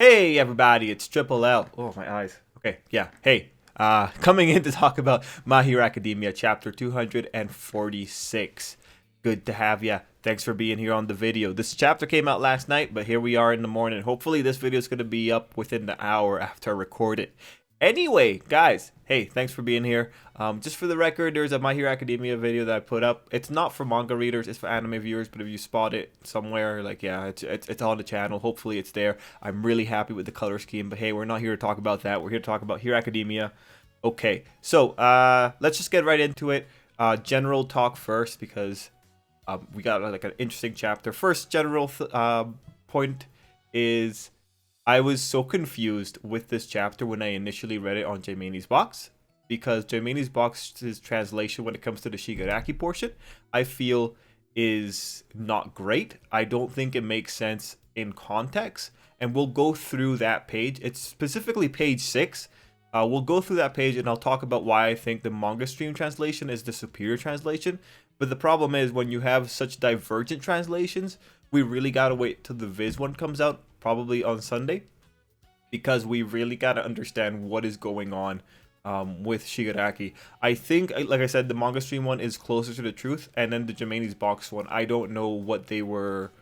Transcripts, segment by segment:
Hey everybody, it's Tripl-L. Oh, my eyes. Okay, yeah. Hey, coming in to talk about My Hero Academia chapter 246. Good to have ya. Thanks for being here on the video. This chapter came out last night, but here we are in the morning. Hopefully this video is going to be up within the hour after I record it. Anyway, guys, hey, thanks for being here. Just for the record, there's a My Hero Academia video that I put up. It's not for manga readers, it's for anime viewers, but if you spot it somewhere, like, yeah, it's on the channel. Hopefully it's there. I'm really happy with the color scheme, but hey, we're not here to talk about that. We're here to talk about Hero Academia. Okay, so let's just get right into it. General talk first, because we got like an interesting chapter. First general point is I was so confused with this chapter when I initially read it on Jaimini's box, because Jaimini's box's translation when it comes to the Shigaraki portion, I feel is not great. I don't think it makes sense in context, and we'll go through that page. It's specifically page 6. We'll go through that page and I'll talk about why I think the manga stream translation is the superior translation. But the problem is when you have such divergent translations, we really gotta wait till the Viz one comes out, probably on Sunday, because we really gotta understand what is going on with Shigaraki. I think, like I said, the manga stream one is closer to the truth, and then the Jaimini's box one, I don't know what they were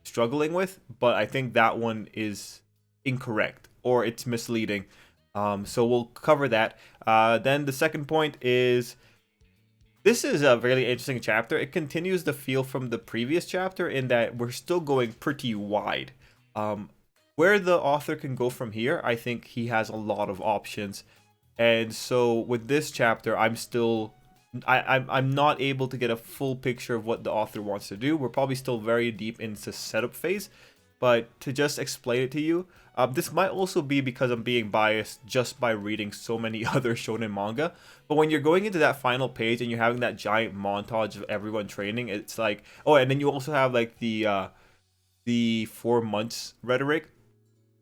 struggling with, but I think that one is incorrect or it's misleading. So we'll cover that. Then the second point is, this is a really interesting chapter. It continues the feel from the previous chapter in that we're still going pretty wide. Where the author can go from here, I think he has a lot of options. And so with this chapter, I'm not able to get a full picture of what the author wants to do. We're probably still very deep into setup phase. But to just explain it to you, this might also be because I'm being biased just by reading so many other shonen manga. But when you're going into that final page and you're having that giant montage of everyone training, it's like, oh, and then you also have like the 4 months rhetoric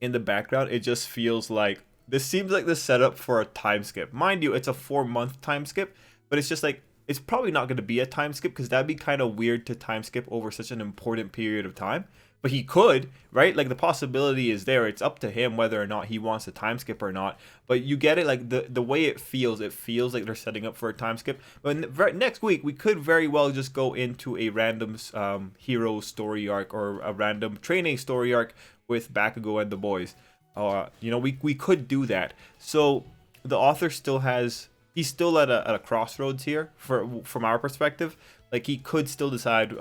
in the background. It just feels like this seems like the setup for a time skip. Mind you, it's a 4 month time skip, but it's just like it's probably not going to be a time skip because that'd be kind of weird to time skip over such an important period of time. But he could, right? Like the possibility is there. It's up to him whether or not he wants a time skip or not. But you get it, like the way it feels like they're setting up for a time skip. But next week we could very well just go into a random hero story arc or a random training story arc with Bakugo and the boys. We could do that. So the author still has, he's still at a crossroads here from our perspective. Like he could still decide.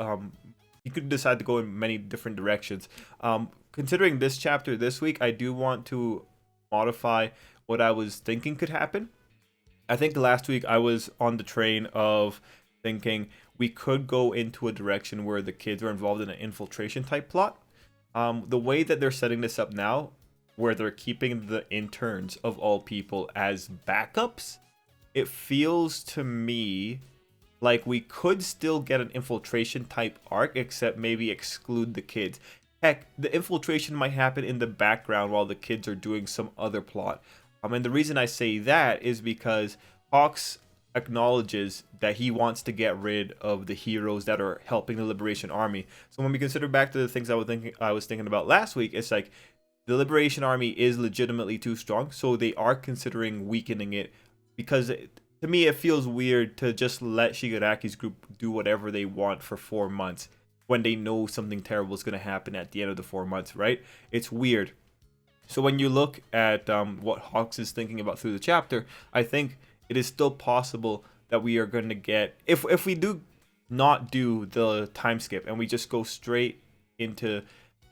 You could decide to go in many different directions. Considering this chapter this week, I do want to modify what I was thinking could happen. I think last week I was on the train of thinking we could go into a direction where the kids are involved in an infiltration type plot. The way that they're setting this up now, where they're keeping the interns of all people as backups, it feels to me like we could still get an infiltration type arc, except maybe exclude the kids. Heck, the infiltration might happen in the background while the kids are doing some other plot. And the reason I say that is because Hawks acknowledges that he wants to get rid of the heroes that are helping the Liberation Army. So when we consider back to the things I was thinking about last week, it's like the Liberation Army is legitimately too strong, so they are considering weakening it because to me, it feels weird to just let Shigaraki's group do whatever they want for 4 months when they know something terrible is going to happen at the end of the 4 months, right? It's weird. So when you look at what Hawks is thinking about through the chapter, I think it is still possible that we are going to get, if we do not do the time skip and we just go straight into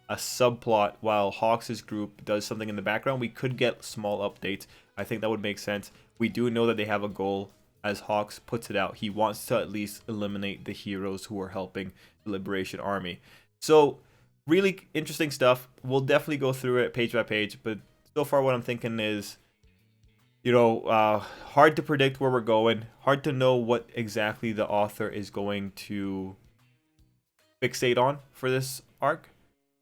a subplot while Hawks' group does something in the background, we could get small updates. I think that would make sense. We do know that they have a goal, as Hawks puts it out. He wants to at least eliminate the heroes who are helping the Liberation Army. So, really interesting stuff. We'll definitely go through it page by page, but so far what I'm thinking is, hard to predict where we're going. Hard to know what exactly the author is going to fixate on for this arc.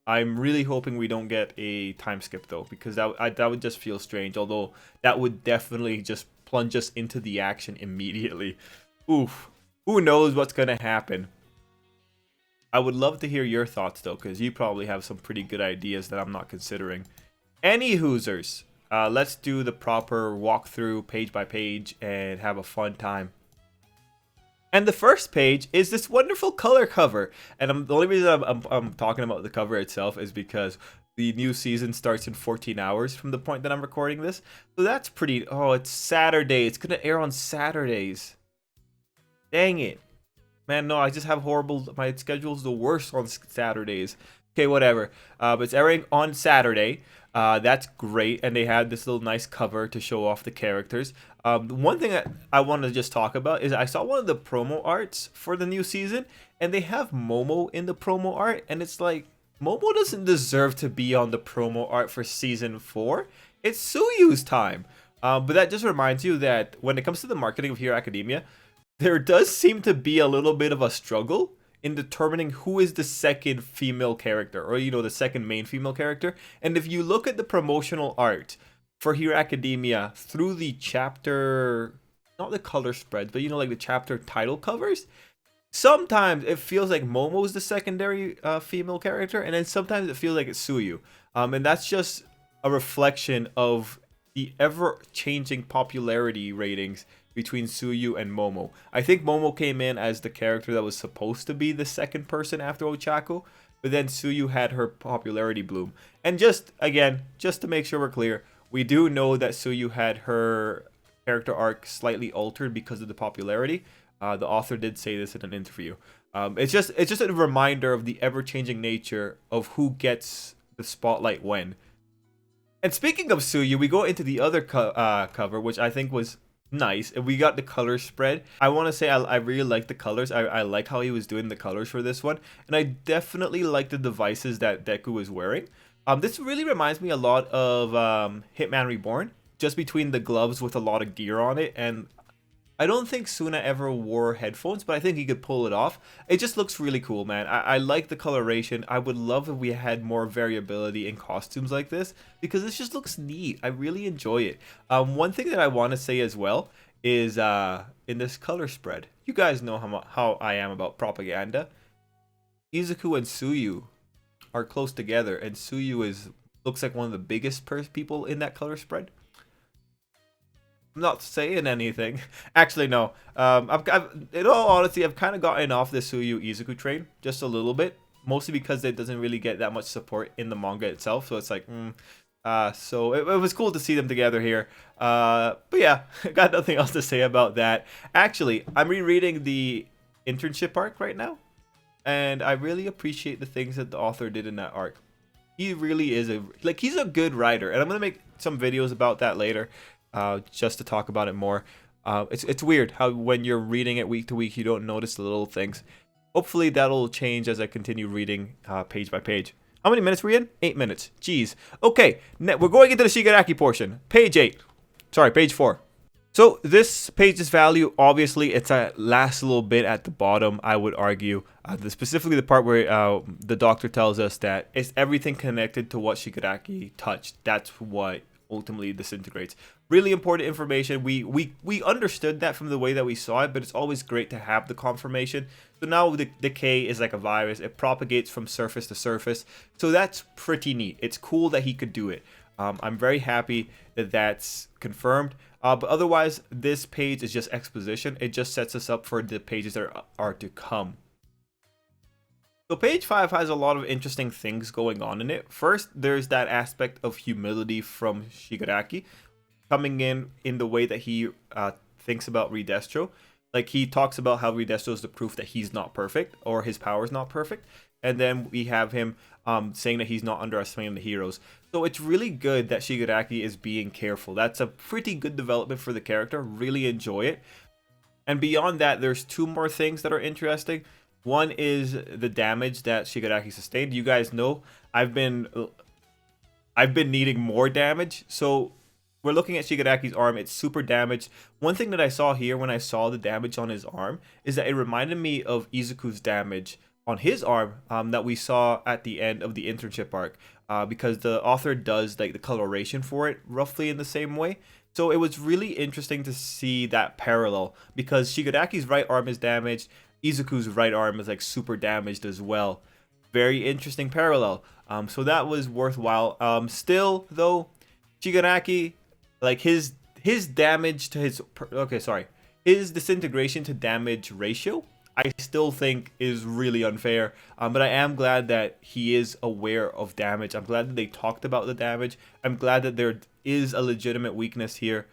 I'm really hoping we don't get a time skip though, because that would just feel strange. Although that would definitely just plunge us into the action immediately. Oof. Who knows what's gonna happen? I would love to hear your thoughts though, because you probably have some pretty good ideas that I'm not considering. Any Hoosers, let's do the proper walkthrough page by page and have a fun time. And the first page is this wonderful color cover. And the only reason I'm talking about the cover itself is because the new season starts in 14 hours from the point that I'm recording this. So that's pretty... Oh, it's Saturday. It's going to air on Saturdays. Dang it. Man, no, I just have horrible... My schedule's the worst on Saturdays. Okay, whatever. But it's airing on Saturday. That's great, and they had this little nice cover to show off the characters. One thing that I want to just talk about is I saw one of the promo arts for the new season, and they have Momo in the promo art, and it's like, Momo doesn't deserve to be on the promo art for season 4. It's Suyu's time. But that just reminds you that when it comes to the marketing of Hero Academia, there does seem to be a little bit of a struggle in determining who is the second female character, or the second main female character. And if you look at the promotional art for Hero Academia through the chapter, not the color spreads, but like the chapter title covers, sometimes it feels like Momo's the secondary female character, and then sometimes it feels like it's Suyu. And that's just a reflection of the ever-changing popularity ratings between Suyu and Momo. I think Momo came in as the character that was supposed to be the second person after Ochako, but then Suyu had her popularity bloom. And just to make sure we're clear, we do know that Suyu had her character arc slightly altered because of the popularity. The author did say this in an interview. It's just a reminder of the ever-changing nature of who gets the spotlight when. And speaking of Suyu, we go into the other cover, which I think was nice. We got the color spread. I want to say I really like the colors. I like how he was doing the colors for this one, and I definitely like the devices that Deku was wearing. This really reminds me a lot of Hitman Reborn, just between the gloves with a lot of gear on it. And I don't think Suna ever wore headphones, but I think he could pull it off. It just looks really cool, man. I like the coloration. I would love if we had more variability in costumes like this, because this just looks neat. I really enjoy it. One thing that I want to say as well is in this color spread, you guys know how I am about propaganda. Izuku and Suyu are close together, and Suyu looks like one of the biggest people in that color spread. I'm not saying anything. Actually, no. In all honesty, I've kind of gotten off the Suyu Izuku train just a little bit, mostly because it doesn't really get that much support in the manga itself. So it's like, so it was cool to see them together here. But yeah, got nothing else to say about that. Actually, I'm rereading the internship arc right now, and I really appreciate the things that the author did in that arc. He really is he's a good writer, and I'm gonna make some videos about that later. Just to talk about it more. It's weird how when you're reading it week to week, you don't notice the little things. Hopefully that'll change as I continue reading page by page. How many minutes are we in? 8 minutes. Jeez. Okay, we're going into the Shigaraki portion. Page 8. Sorry, page 4. So this page's value, obviously, it's a last little bit at the bottom, I would argue. Specifically the part where the doctor tells us that it's everything connected to what Shigaraki touched. That's what ultimately disintegrates. Really important information. We understood that from the way that we saw it, but it's always great to have the confirmation. So now the decay is like a virus. It propagates from surface to surface. So that's pretty neat. It's cool that he could do it. I'm very happy that that's confirmed. But otherwise, this page is just exposition. It just sets us up for the pages that are to come. So page 5 has a lot of interesting things going on in it. First, there's that aspect of humility from Shigaraki coming in the way that he thinks about Redestro. Like, he talks about how Redestro is the proof that he's not perfect, or his power is not perfect. And then we have him saying that he's not underestimating the heroes. So it's really good that Shigaraki is being careful. That's a pretty good development for the character. Really enjoy it. And beyond that, there's 2 more things that are interesting. One is the damage that Shigaraki sustained. You guys know I've been needing more damage. So we're looking at Shigaraki's arm. It's super damaged. One thing that I saw here when I saw the damage on his arm is that it reminded me of Izuku's damage on his arm that we saw at the end of the internship arc, because the author does like the coloration for it roughly in the same way. So it was really interesting to see that parallel, because Shigaraki's right arm is damaged. Izuku's right arm is like super damaged as well. Very interesting parallel. So that was worthwhile. Still though, Shigaraki, like his damage to his his disintegration to damage ratio, I still think is really unfair. But I am glad that he is aware of damage. I'm glad that they talked about the damage. I'm glad that there is a legitimate weakness here.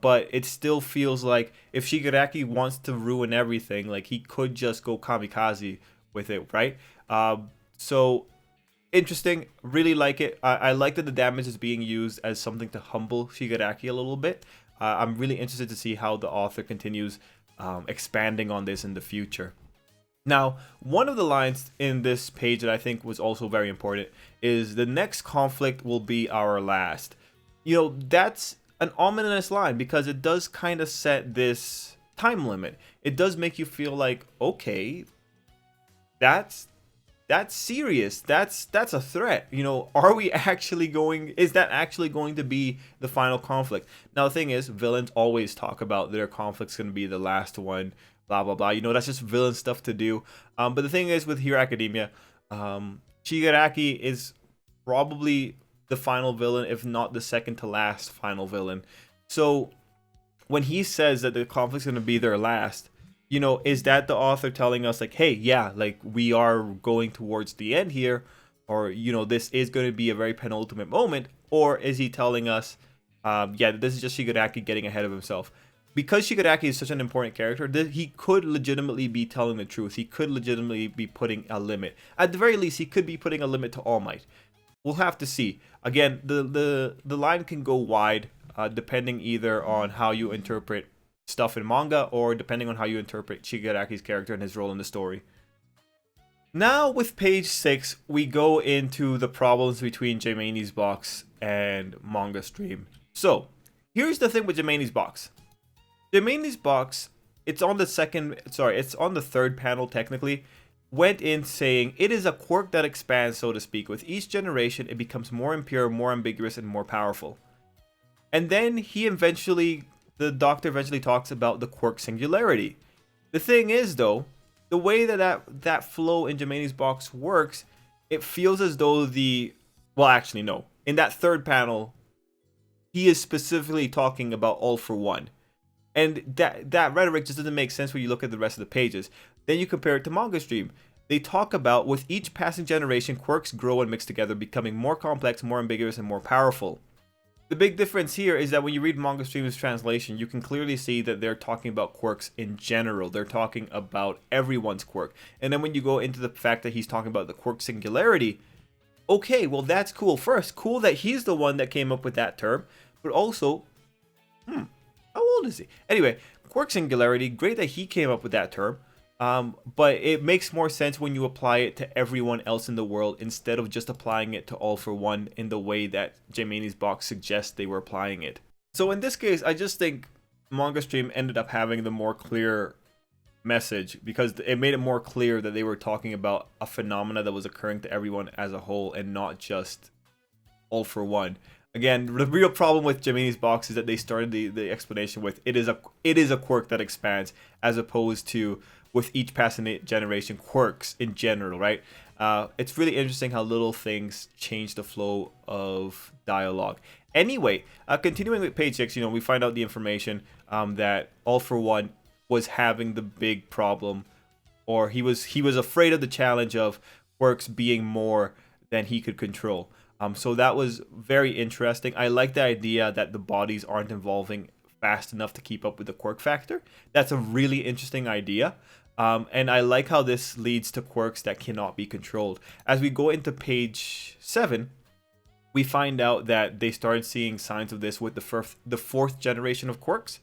But it still feels like if Shigaraki wants to ruin everything, like he could just go kamikaze with it, right? So interesting. Really like it. I like that the damage is being used as something to humble Shigaraki a little bit. I'm really interested to see how the author continues expanding on this in the future. Now, one of the lines in this page that I think was also very important is the next conflict will be our last. You know, that's an ominous line because it does kind of set this time limit. It does make you feel like, okay, that's serious. That's a threat. You know, are we actually going, is that actually going to be the final conflict? Now the thing is, villains always talk about their conflict's going to be the last one, blah blah blah. You know, that's just villain stuff to do. But the thing is with Hero Academia, Shigaraki is probably the final villain, if not the second to last final villain. So when he says that the conflict's going to be their last, you know, is that the author telling us like, hey, yeah, like we are going towards the end here, or, you know, this is going to be a very penultimate moment, or is he telling us, yeah, this is just Shigaraki getting ahead of himself? Because Shigaraki is such an important character, that he could legitimately be telling the truth. He could legitimately be putting a limit. At the very least, he could be putting a limit to All Might. We'll have to see. Again, the line can go wide, depending either on how you interpret stuff in manga or depending on how you interpret Shigaraki's character and his role in the story. Now with page 6, we go into the problems between Jaimini's box and Manga Stream. So, here's the thing with Jaimini's box. Jaimini's box, it's on the third panel technically, went in saying it is a quirk that expands, so to speak. With each generation, it becomes more impure, more ambiguous, and more powerful. And then the doctor eventually talks about the quirk singularity. The thing is, though, the way that flow in Jaimini's box works, it feels as though well, actually, no. In that third panel, he is specifically talking about All for One. And that rhetoric just doesn't make sense when you look at the rest of the pages. Then you compare it to Manga Stream. They talk about with each passing generation, quirks grow and mix together, becoming more complex, more ambiguous, and more powerful. The big difference here is that when you read Manga Stream's translation, you can clearly see that they're talking about quirks in general. They're talking about everyone's quirk. And then when you go into the fact that he's talking about the quirk singularity, okay, well that's cool. First, cool that he's the one that came up with that term, but also, how old is he? Anyway, quirk singularity, great that he came up with that term. But it makes more sense when you apply it to everyone else in the world instead of just applying it to All for One in the way that Jaimini's box suggests they were applying it. So in this case, I just think Manga Stream ended up having the more clear message because it made it more clear that they were talking about a phenomena that was occurring to everyone as a whole and not just All for One. Again, the real problem with Jaimini's box is that they started the explanation with it is a quirk that expands, as opposed to with each passing generation quirks in general, right? It's really interesting how little things change the flow of dialogue. Anyway, continuing with page 6, we find out the information that All for One was having the big problem, or he was afraid of the challenge of quirks being more than he could control. So that was very interesting. I like the idea that the bodies aren't evolving fast enough to keep up with the quirk factor. That's a really interesting idea. And I like how this leads to quirks that cannot be controlled. As we go into page 7, we find out that they started seeing signs of this with the fourth generation of quirks.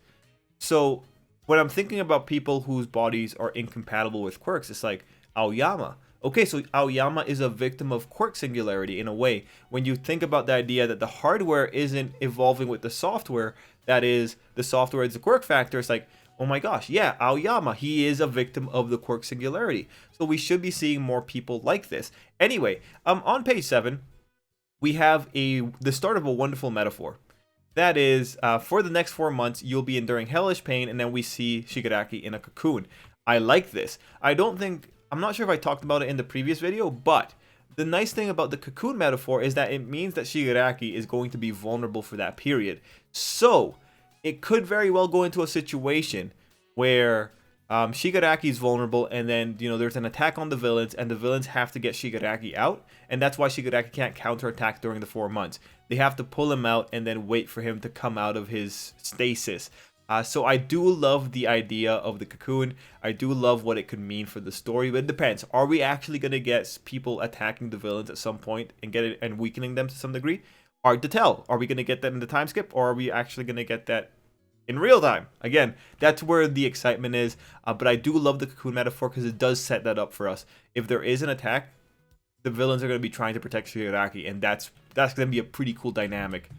So when I'm thinking about people whose bodies are incompatible with quirks, it's like Aoyama. Okay, so Aoyama is a victim of quirk singularity in a way. When you think about the idea that the hardware isn't evolving with the software, that is, the software is the quirk factor, it's like, oh my gosh, yeah, Aoyama, he is a victim of the quirk singularity. So we should be seeing more people like this. Anyway, on page 7, we have the start of a wonderful metaphor. That is, for the next 4 months, you'll be enduring hellish pain, and then we see Shigaraki in a cocoon. I like this. I'm not sure if I talked about it in the previous video, but the nice thing about the cocoon metaphor is that it means that Shigaraki is going to be vulnerable for that period. So it could very well go into a situation where Shigaraki is vulnerable, and then there's an attack on the villains, and the villains have to get Shigaraki out, and that's why Shigaraki can't counterattack during the 4 months. They have to pull him out and then wait for him to come out of his stasis. So I do love the idea of the cocoon. I do love what it could mean for the story, but it depends. Are we actually going to get people attacking the villains at some point and get it and weakening them to some degree? Hard to tell. Are we going to get that in the time skip, or are we actually going to get that in real time? Again, that's where the excitement is. But I do love the cocoon metaphor because it does set that up for us. If there is an attack, the villains are going to be trying to protect Shigaraki, and that's going to be a pretty cool dynamic.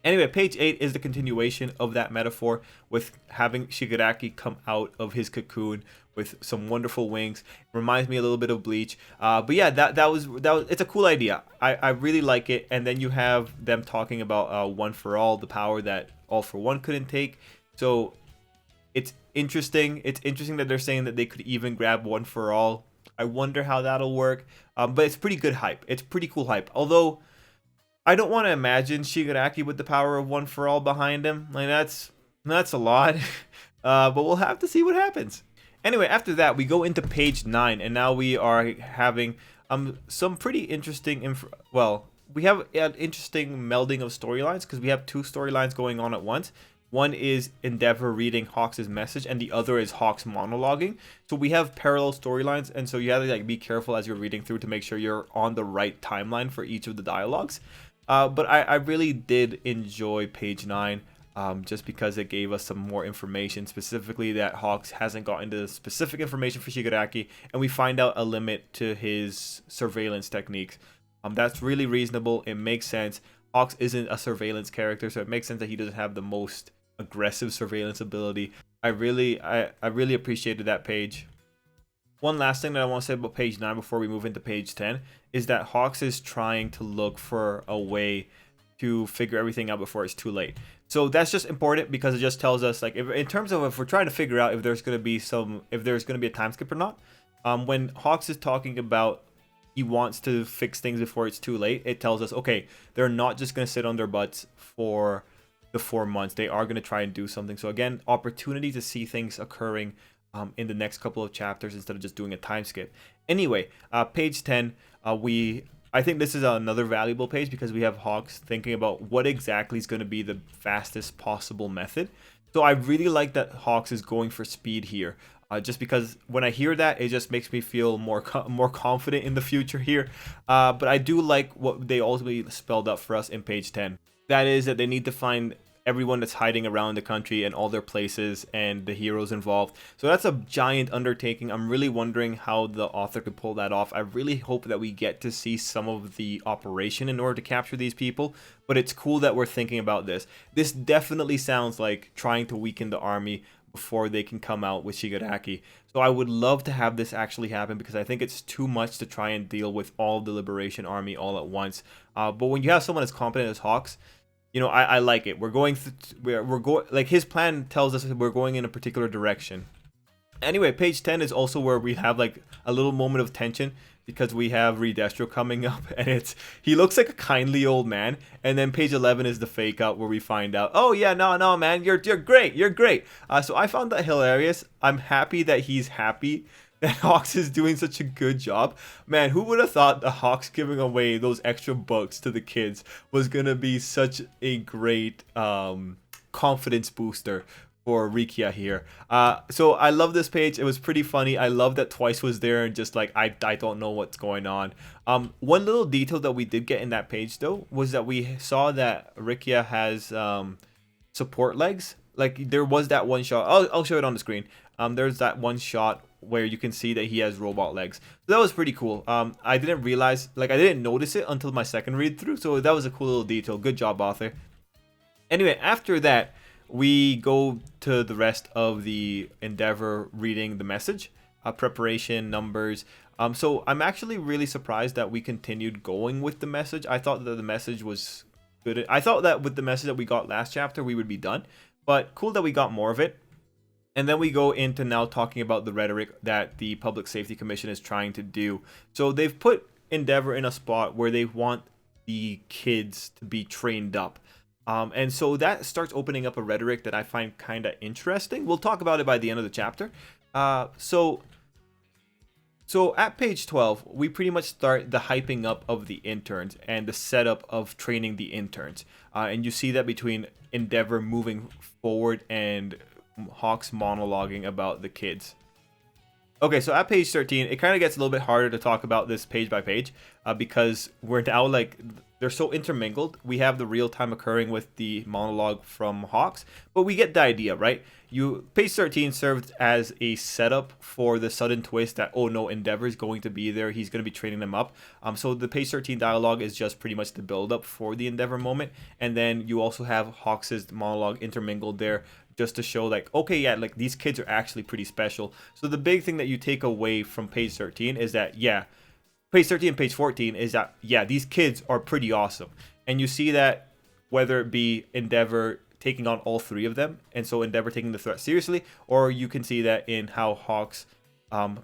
Anyway, page 8 is the continuation of that metaphor, with having Shigaraki come out of his cocoon with some wonderful wings. It reminds me a little bit of Bleach. But yeah, that was it's a cool idea. I really like it. And then you have them talking about One for All, the power that All for One couldn't take. So it's interesting. It's interesting that they're saying that they could even grab One for All. I wonder how that'll work. But it's pretty good hype. It's pretty cool hype. Although I don't want to imagine Shigaraki with the power of One for All behind him. Like that's a lot. But we'll have to see what happens. Anyway, after that, we go into page 9, and now we are having some pretty interesting we have an interesting melding of storylines, because we have 2 storylines going on at once. One is Endeavor reading Hawks' message, and the other is Hawks monologuing. So we have parallel storylines, and so you have to be careful as you're reading through to make sure you're on the right timeline for each of the dialogues. But I really did enjoy page 9, just because it gave us some more information, specifically that Hawks hasn't gotten the specific information for Shigaraki, and we find out a limit to his surveillance techniques. That's really reasonable. It makes sense. Hawks isn't a surveillance character, so it makes sense that he doesn't have the most aggressive surveillance ability. I really appreciated that page. One last thing that I want to say about page 9 before we move into page 10 is that Hawks is trying to look for a way to figure everything out before it's too late. So that's just important, because it just tells us, like, in terms of if we're trying to figure out if there's going to be a time skip or not. When Hawks is talking about he wants to fix things before it's too late, it tells us, okay, they're not just going to sit on their butts for the 4 months. They are going to try and do something. So again, opportunity to see things occurring in the next couple of chapters instead of just doing a time skip. Anyway, page 10, I think this is another valuable page, because we have Hawks thinking about what exactly is going to be the fastest possible method. So I really like that Hawks is going for speed here. Just because when I hear that, it just makes me feel more confident in the future here. But I do like what they ultimately spelled out for us in page 10. That is that they need to find everyone that's hiding around the country and all their places and the heroes involved. So that's a giant undertaking. I'm really wondering how the author could pull that off. I really hope that we get to see some of the operation in order to capture these people. But it's cool that we're thinking about this. This definitely sounds like trying to weaken the army before they can come out with Shigaraki. So I would love to have this actually happen, because I think it's too much to try and deal with all the Liberation Army all at once. But when you have someone as competent as Hawks, I like it. We're going like, his plan tells us we're going in a particular direction. Anyway, page 10 is also where we have like a little moment of tension, because we have Redestro coming up, and he looks like a kindly old man. And then page 11 is the fake out where we find out, oh yeah, no man, you're great, you're great. So I found that hilarious. I'm happy that he's happy that Hawks is doing such a good job. Man, who would have thought the Hawks giving away those extra books to the kids was gonna be such a great confidence booster for Rikia here. So I love this page. It was pretty funny. I love that Twice was there and just like, I don't know what's going on. One little detail that we did get in that page though was that we saw that Rikia has support legs. Like, there was that one shot. I'll show it on the screen. There's that one shot where you can see that he has robot legs. So that was pretty cool. I didn't realize, like, I didn't notice it until my second read through. So that was a cool little detail. Good job, author. Anyway, after that, we go to the rest of the Endeavor reading the message, preparation, numbers. So I'm actually really surprised that we continued going with the message. I thought that the message was good. I thought that with the message that we got last chapter, we would be done. But cool that we got more of it. And then we go into now talking about the rhetoric that the Public Safety Commission is trying to do. So they've put Endeavor in a spot where they want the kids to be trained up. And so that starts opening up a rhetoric that I find kind of interesting. We'll talk about it by the end of the chapter. So at page 12, we pretty much start the hyping up of the interns and the setup of training the interns. And you see that between Endeavor moving forward and Hawks monologuing about the kids. Okay, so at page 13, it kind of gets a little bit harder to talk about this page by page because we're now like, they're so intermingled. We have the real time occurring with the monologue from Hawks, but we get the idea, right? Page 13 served as a setup for the sudden twist that, oh no, Endeavor is going to be there. He's going to be training them up. So the page 13 dialogue is just pretty much the build up for the Endeavor moment. And then you also have Hawks' monologue intermingled there, just to show like, okay, yeah, like these kids are actually pretty special. So the big thing that you take away from page 13 is that, yeah, page 13 and page 14 is that, yeah, these kids are pretty awesome. And you see that whether it be Endeavor taking on all three of them, and so Endeavor taking the threat seriously, or you can see that in how Hawks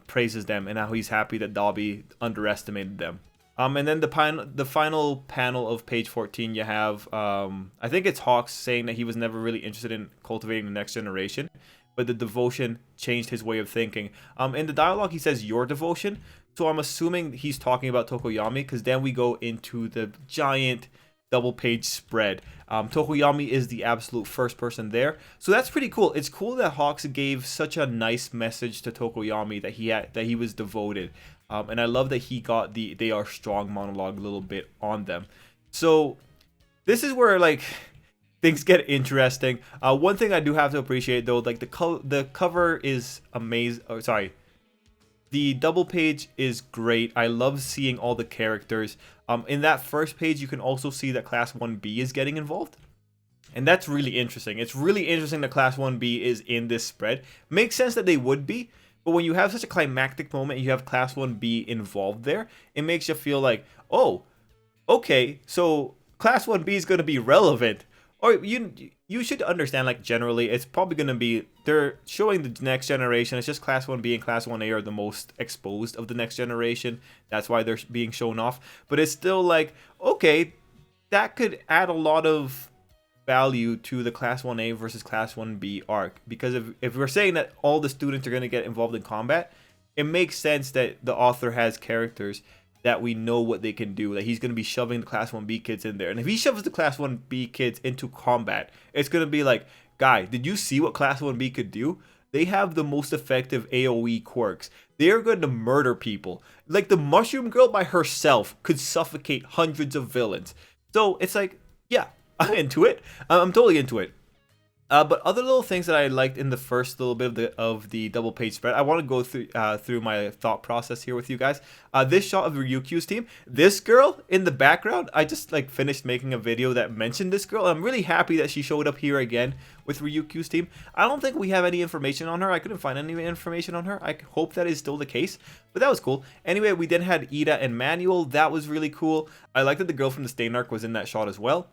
praises them and how he's happy that Dobby underestimated them. And then the final panel of page 14, you have, I think it's Hawks saying that he was never really interested in cultivating the next generation, but the devotion changed his way of thinking. In the dialogue, he says, your devotion. So I'm assuming he's talking about Tokoyami, because then we go into the giant double page spread. Tokoyami is the absolute first person there. So that's pretty cool. It's cool that Hawks gave such a nice message to Tokoyami that he was devoted. And I love that he got the "they are strong" monologue a little bit on them. So this is where like things get interesting. One thing I do have to appreciate though, like the cover is amazing. Oh, sorry, the double page is great. I love seeing all the characters. In that first page, you can also see that Class 1B is getting involved. And that's really interesting. It's really interesting that Class 1B is in this spread. Makes sense that they would be. But when you have such a climactic moment and you have Class 1B involved there, it makes you feel like, oh, okay, so Class 1B is going to be relevant. Or you should understand, like, generally, it's probably going to be, they're showing the next generation. It's just Class 1B and Class 1A are the most exposed of the next generation. That's why they're being shown off. But it's still like, okay, that could add a lot of value to the Class 1A versus Class 1B arc, because if we're saying that all the students are going to get involved in combat, it makes sense that the author has characters that we know what they can do, that he's going to be shoving the Class 1B kids in there. And if he shoves the Class 1B kids into combat, it's going to be like, guy, did you see what Class 1B could do? They have the most effective AoE quirks. They're going to murder people. Like the Mushroom Girl by herself could suffocate hundreds of villains. So it's like, yeah, I'm into it. I'm totally into it. But other little things that I liked in the first little bit of the double page spread, I want to go through my thought process here with you guys. This shot of Ryukyu's team, this girl in the background, I just like finished making a video that mentioned this girl. I'm really happy that she showed up here again with Ryukyu's team. I don't think we have any information on her. I couldn't find any information on her. I hope that is still the case, but that was cool. Anyway, we then had Ida and Manuel. That was really cool. I like that the girl from the Stain arc was in that shot as well.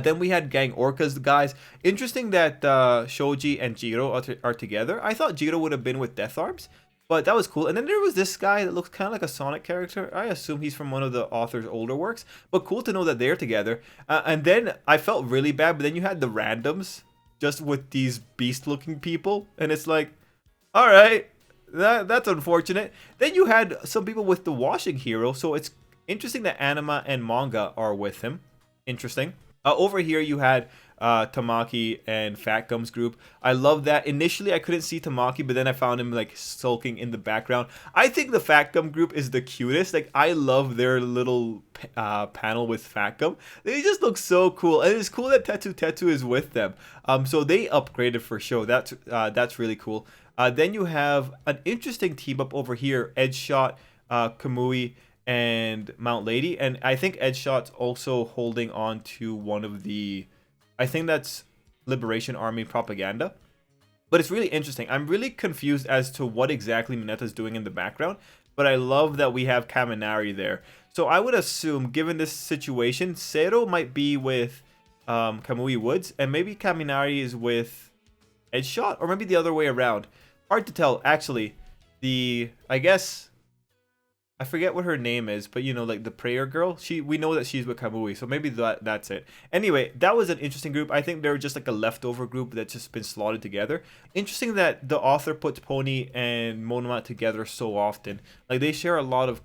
Then we had Gang Orca's guys. Interesting that Shoji and Jiro are together. I thought Jiro would have been with Death Arms, but that was cool. And then there was this guy that looks kind of like a Sonic character. I assume he's from one of the author's older works, but cool to know that they're together. And then I felt really bad, but then you had the randoms just with these beast-looking people, and it's like, all right, that's unfortunate. Then you had some people with the washing hero, so it's interesting that anima and manga are with him. Interesting. Over here you had Tamaki and Fat Gum's group. I love that. Initially I couldn't see Tamaki, but then I found him like sulking in the background. I think the Fat Gum group is the cutest. Like I love their little panel with Fat Gum. They just look so cool, and it's cool that Tetsu is with them. So they upgraded for sure. That's really cool. Then you have an interesting team up over here. Edgeshot, Kamui, and Mount Lady, and I think Edgeshot's also holding on to one of the, I think that's Liberation Army propaganda. But it's really interesting. I'm really confused as to what exactly Mineta's doing in the background, but I love that we have Kaminari there. So I would assume, given this situation, Sero might be with Kamui Woods, and maybe Kaminari is with headshot, or maybe the other way around. Hard to tell. Actually, I guess I forget what her name is, but you know, like the prayer girl. We know that she's with Kamui, so maybe that's it. Anyway, that was an interesting group. I think they were just like a leftover group that's just been slotted together. Interesting that the author puts Pony and Monoma together so often. Like they share a lot of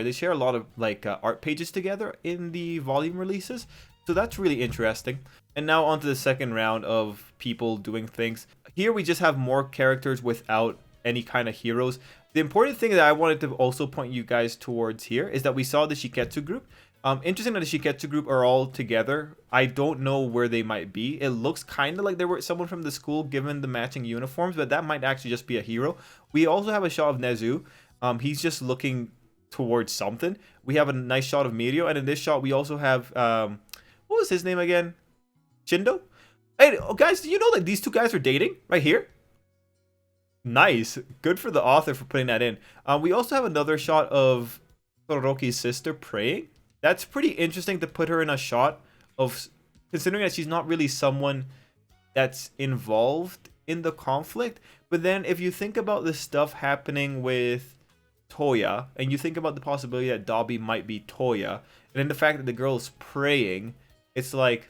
they share a lot of like art pages together in the volume releases. So that's really interesting. And now on to the second round of people doing things. Here we just have more characters without any kind of heroes. The important thing that I wanted to also point you guys towards here is that we saw the Shiketsu group. Interesting that the Shiketsu group are all together. I don't know where they might be. It looks kind of like there were someone from the school given the matching uniforms, but that might actually just be a hero. We also have a shot of Nezu. He's just looking towards something. We have a nice shot of Mirio, and in this shot we also have what was his name again? Shindo? Hey, guys, do you know that these two guys are dating right here? Nice. Good for the author for putting that in. We also have another shot of Todoroki's sister praying. That's pretty interesting to put her in a shot of, considering that she's not really someone that's involved in the conflict. But then if you think about the stuff happening with Toya, and you think about the possibility that Dabi might be Toya, and then the fact that the girl is praying, it's like,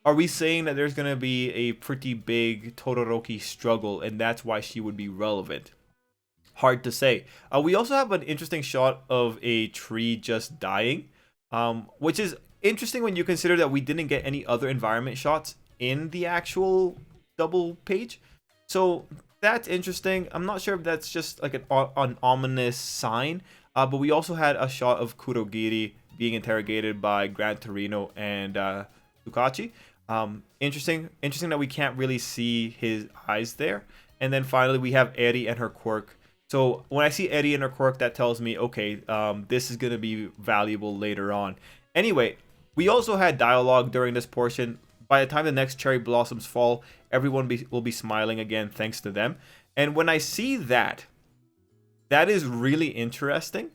are we saying that there's going to be a pretty big Todoroki struggle and that's why she would be relevant? Hard to say. We also have an interesting shot of a tree just dying, which is interesting when you consider that we didn't get any other environment shots in the actual double page. So that's interesting. I'm not sure if that's just like an ominous sign, but we also had a shot of Kurogiri being interrogated by Gran Torino and Dukachi. Interesting that we can't really see his eyes there. And then finally we have Eri and her quirk. So when I see Eri and her quirk, that tells me, okay, this is going to be valuable later on. Anyway, we also had dialogue during this portion. By the time the next cherry blossoms fall, everyone will be smiling again thanks to them. And when I see that, that is really interesting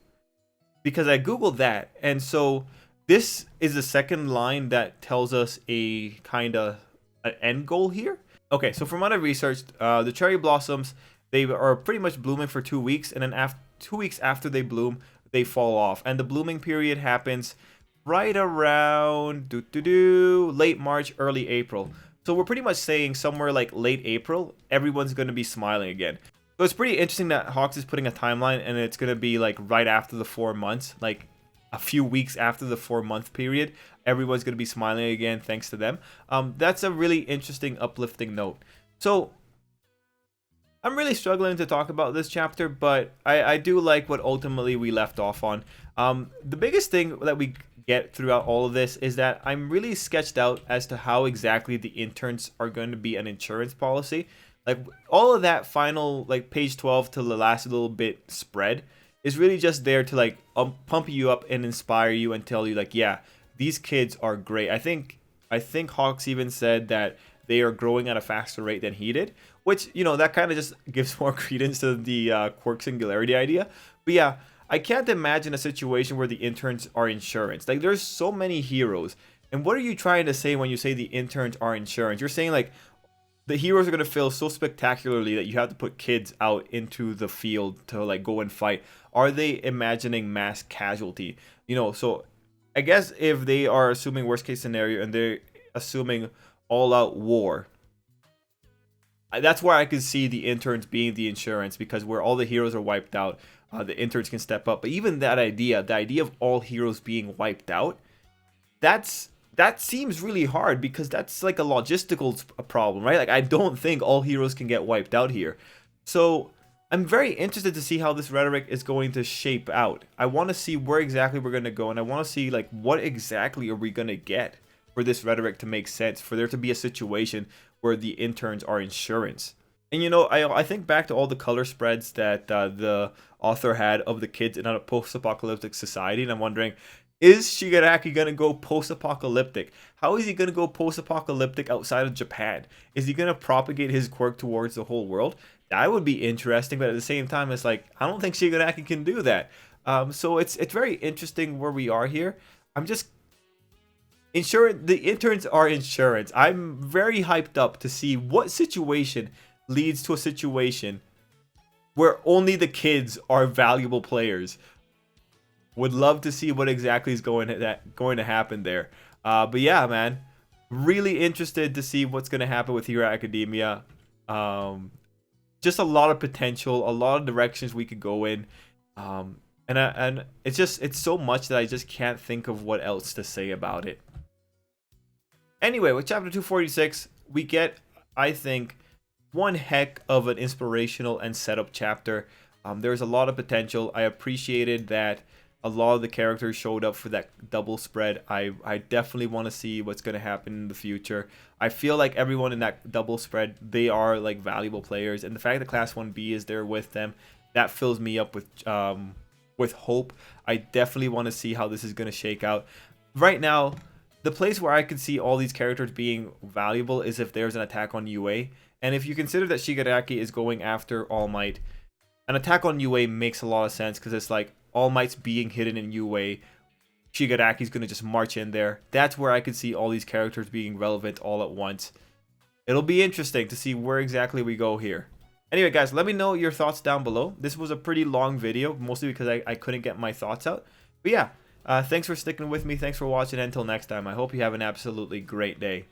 because I googled that. And so this is the second line that tells us a kind of an end goal here. Okay, so from what I researched, the cherry blossoms, they are pretty much blooming for 2 weeks, and then 2 weeks after they bloom, they fall off. And the blooming period happens right around late March, early April. So we're pretty much saying somewhere like late April, everyone's going to be smiling again. So it's pretty interesting that Hawks is putting a timeline, and it's going to be like right after the 4 months, like a few weeks after the 4-month period, everyone's going to be smiling again thanks to them. That's a really interesting, uplifting note. So I'm really struggling to talk about this chapter, but I do like what ultimately we left off on. The biggest thing that we get throughout all of this is that I'm really sketched out as to how exactly the interns are going to be an insurance policy. Like all of that final, like page 12 to the last little bit spread is really just there to like pump you up and inspire you and tell you like, yeah, these kids are great. I think Hawks even said that they are growing at a faster rate than he did, which, you know, that kind of just gives more credence to the quirk singularity idea. But yeah, I can't imagine a situation where the interns are insurance. Like there's so many heroes. And what are you trying to say when you say the interns are insurance? You're saying like the heroes are going to fail so spectacularly that you have to put kids out into the field to like go and fight. Are they imagining mass casualty? You know, so I guess if they are assuming worst case scenario and they're assuming all out war, that's where I could see the interns being the insurance, because where all the heroes are wiped out, the interns can step up. But even that idea, the idea of all heroes being wiped out, that seems really hard, because that's like a logistical problem, right? Like I don't think all heroes can get wiped out here. So I'm very interested to see how this rhetoric is going to shape out. I want to see where exactly we're going to go, and I want to see like what exactly are we going to get for this rhetoric to make sense, for there to be a situation where the interns are insurance. And you know, I think back to all the color spreads that the author had of the kids in a post-apocalyptic society, and I'm wondering, is Shigaraki going to go post-apocalyptic? How is he going to go post-apocalyptic outside of Japan? Is he going to propagate his quirk towards the whole world? That would be interesting, but at the same time, it's like, I don't think Shigaraki can do that. So it's very interesting where we are here. The interns are insurance. I'm very hyped up to see what situation leads to a situation where only the kids are valuable players. Would love to see what exactly is going to happen there. But yeah, man, really interested to see what's going to happen with Hero Academia. Just a lot of potential, a lot of directions we could go in. And it's so much that I just can't think of what else to say about it. Anyway, with chapter 246, we get, I think, one heck of an inspirational and setup chapter. There's a lot of potential. I appreciated that a lot of the characters showed up for that double spread. I definitely want to see what's going to happen in the future. I feel like everyone in that double spread, they are like valuable players, and the fact that Class 1B is there with them, that fills me up with hope. I definitely want to see how this is going to shake out. Right now, the place where I could see all these characters being valuable is if there's an attack on UA. And if you consider that Shigaraki is going after All Might, an attack on UA makes a lot of sense, because it's like All Might's being hidden in UA. Shigaraki's going to just march in there. That's where I could see all these characters being relevant all at once. It'll be interesting to see where exactly we go here. Anyway, guys, let me know your thoughts down below. This was a pretty long video, mostly because I couldn't get my thoughts out. But yeah, thanks for sticking with me. Thanks for watching. Until next time, I hope you have an absolutely great day.